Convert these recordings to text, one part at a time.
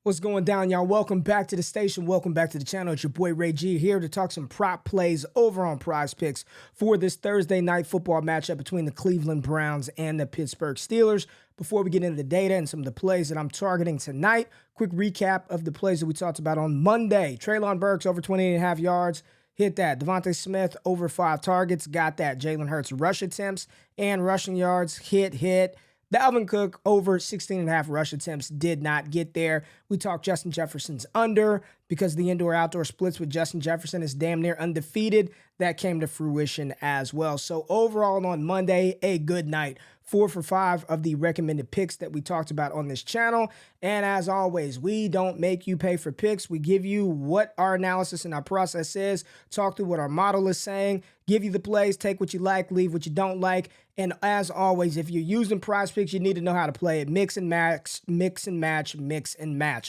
What's going down, y'all? Welcome back to the station. Welcome back to the channel. It's your boy Ray G here to talk some prop plays over on Prize Picks for this Thursday night football matchup between the Cleveland Browns and the Pittsburgh Steelers. Before we get into the data and some of the plays that I'm targeting tonight, quick recap of the plays that we talked about on Monday. Treylon Burks over 28.5 yards. Hit that. Devontae Smith over 5 targets. Got that. Jalen Hurts rush attempts and rushing yards. Hit. Dalvin Cook over 16.5 rush attempts, did not get there. We talked Justin Jefferson's under because the indoor-outdoor splits with Justin Jefferson is damn near undefeated. That came to fruition as well. So overall on Monday, a good night. 4 for 5 of the recommended picks that we talked about on this channel. And as always, we don't make you pay for picks. We give you what our analysis and our process is, talk through what our model is saying, give you the plays, take what you like, leave what you don't like. And as always, if you're using Prize Picks, you need to know how to play it. Mix and match,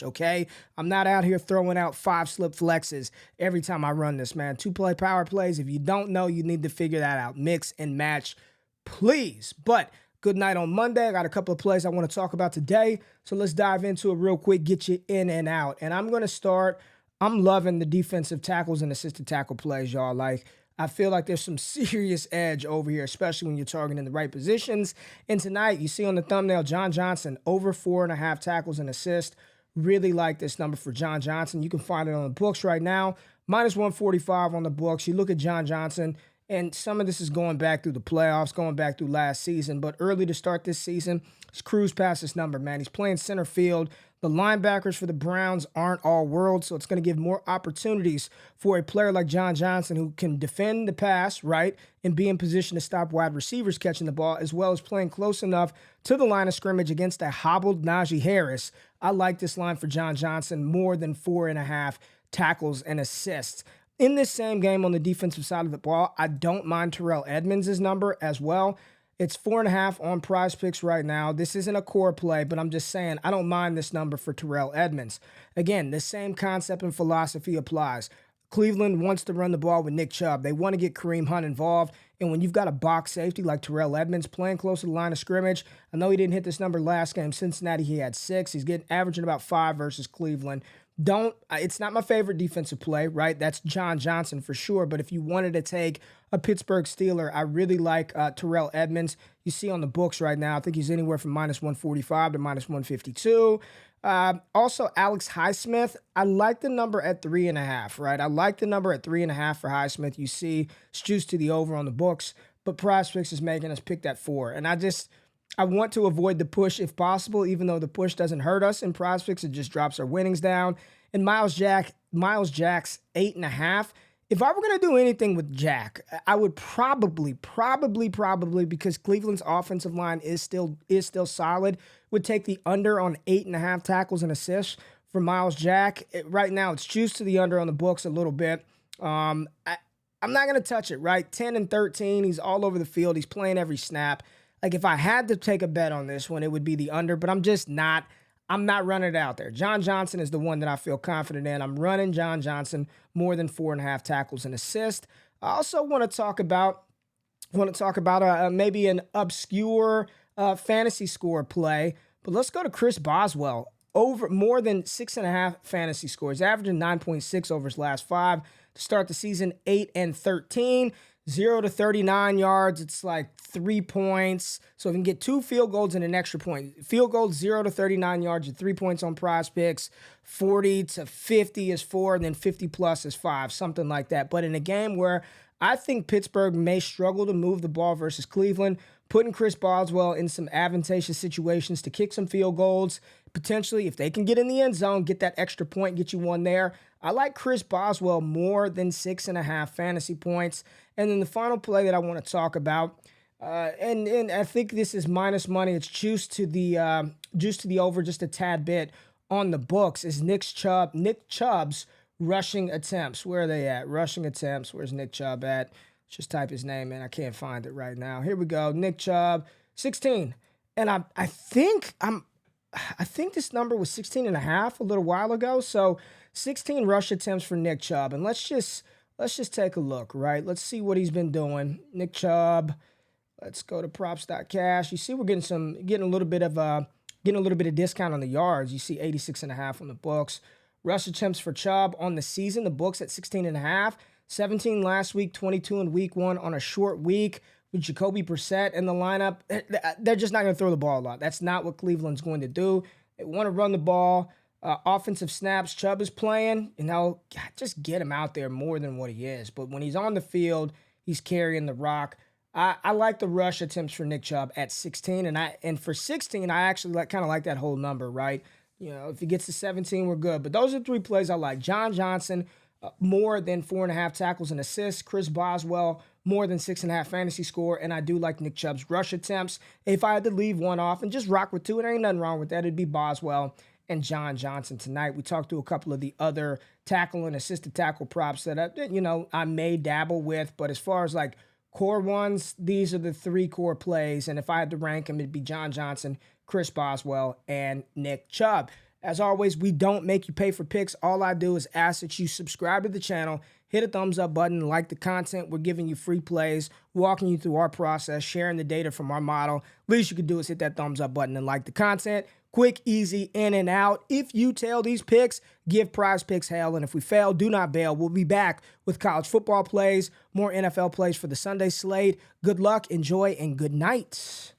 okay? I'm not out here throwing out 5 slip flexes every time I run this, man. 2-play power plays. If you don't know, you need to figure that out. Mix and match, please. But good night on Monday. I got a couple of plays I want to talk about today. So let's dive into it real quick, get you in and out. And I'm going to start. I'm loving the defensive tackles and assisted tackle plays, y'all. I feel like there's some serious edge over here, especially when you're targeting the right positions. And tonight, you see on the thumbnail, John Johnson over 4.5 tackles and assists. Really like this number for John Johnson. You can find it on the books right now. Minus 145 on the books. You look at John Johnson, and some of this is going back through the playoffs, going back through last season. But early to start this season, he's cruised past this number, man. He's playing center field. The linebackers for the Browns aren't all world, so it's going to give more opportunities for a player like John Johnson who can defend the pass, right, and be in position to stop wide receivers catching the ball, as well as playing close enough to the line of scrimmage against a hobbled Najee Harris. I like this line for John Johnson more than 4.5 tackles and assists. In this same game on the defensive side of the ball, I don't mind Terrell Edmonds' number as well. It's 4.5 on Prize Picks right now. This isn't a core play, but I'm just saying I don't mind this number for Terrell Edmonds. Again, the same concept and philosophy applies. Cleveland wants to run the ball with Nick Chubb. They want to get Kareem Hunt involved. And when you've got a box safety like Terrell Edmonds playing close to the line of scrimmage, I know he didn't hit this number last game. Cincinnati, he had 6. He's averaging about 5 versus Cleveland. It's not my favorite defensive play, right? That's John Johnson for sure. But if you wanted to take a Pittsburgh Steeler, I really like Terrell Edmonds. You see on the books right now, I think he's anywhere from minus 145 to minus 152. Also, Alex Highsmith, I like the number at 3.5, right? I like the number at 3.5 for Highsmith. You see, it's juiced to the over on the books, but Prize Picks is making us pick that 4. And I want to avoid the push if possible, even though the push doesn't hurt us in Prize Picks. It just drops our winnings down. And Miles Jack's 8.5. If I were going to do anything with Jack, I would probably, because Cleveland's offensive line is still solid, would take the under on 8.5 tackles and assists for Miles Jack. Right now, it's juiced to the under on the books a little bit. I'm not going to touch it, right? 10 and 13. He's all over the field. He's playing every snap. Like, if I had to take a bet on this one, it would be the under, but I'm just not. I'm not running it out there. John Johnson is the one that I feel confident in. I'm running John Johnson more than 4.5 tackles and assists. I also want to talk about maybe an obscure fantasy score play, but let's go to Chris Boswell. Over more than 6.5 fantasy scores, averaging 9.6 over his last 5 to start the season. 8 and 13. 0 to 39 yards, it's like 3 points. So if you can get 2 field goals and an extra point. Field goals, 0 to 39 yards and 3 points on Prize Picks. 40 to 50 is 4, and then 50 plus is 5, something like that. But in a game where I think Pittsburgh may struggle to move the ball versus Cleveland, putting Chris Boswell in some advantageous situations to kick some field goals, potentially, if they can get in the end zone, get that extra point, get you one there. I like Chris Boswell more than 6.5 fantasy points. And then the final play that I want to talk about, and I think this is minus money. It's juiced to the over just a tad bit on the books. Is Nick Chubb's rushing attempts? Where are they at? Rushing attempts. Where's Nick Chubb at? Let's just type his name in. I can't find it right now. Here we go. Nick Chubb, 16. And I think this number was 16.5 a little while ago. So 16 rush attempts for Nick Chubb. And let's just take a look, right? Let's see what he's been doing. Nick Chubb. Let's go to props.cash. You see we're getting a little bit of getting a little bit of discount on the yards. You see 86.5 on the books. Rush attempts for Chubb on the season, the books at 16.5. 17 last week, 22 in week 1 on a short week with Jacoby Brissett in the lineup. They're just not going to throw the ball a lot. That's not what Cleveland's going to do. They want to run the ball. Offensive snaps, Chubb is playing. Just get him out there more than what he is. But when he's on the field, he's carrying the rock. I like the rush attempts for Nick Chubb at 16, and for 16, I actually kind of like that whole number, right? If he gets to 17, we're good. But those are 3 plays I like. John Johnson, more than 4.5 tackles and assists. Chris Boswell, more than 6.5 fantasy score. And I do like Nick Chubb's rush attempts. If I had to leave one off and just rock with 2, there ain't nothing wrong with that. It'd be Boswell and John Johnson tonight. We talked to a couple of the other tackle and assisted tackle props that I may dabble with. But as far as like core ones, these are the 3 core plays. And if I had to rank them, it'd be John Johnson, Chris Boswell, and Nick Chubb. As always, we don't make you pay for picks. All I do is ask that you subscribe to the channel, hit a thumbs up button, like the content. We're giving you free plays, walking you through our process, sharing the data from our model. Least you can do is hit that thumbs up button and like the content. Quick, easy, in and out. If you tail these picks, give PRIZEPICKS hell. And if we fail, do not bail. We'll be back with college football plays, more NFL plays for the Sunday slate. Good luck, enjoy, and good night.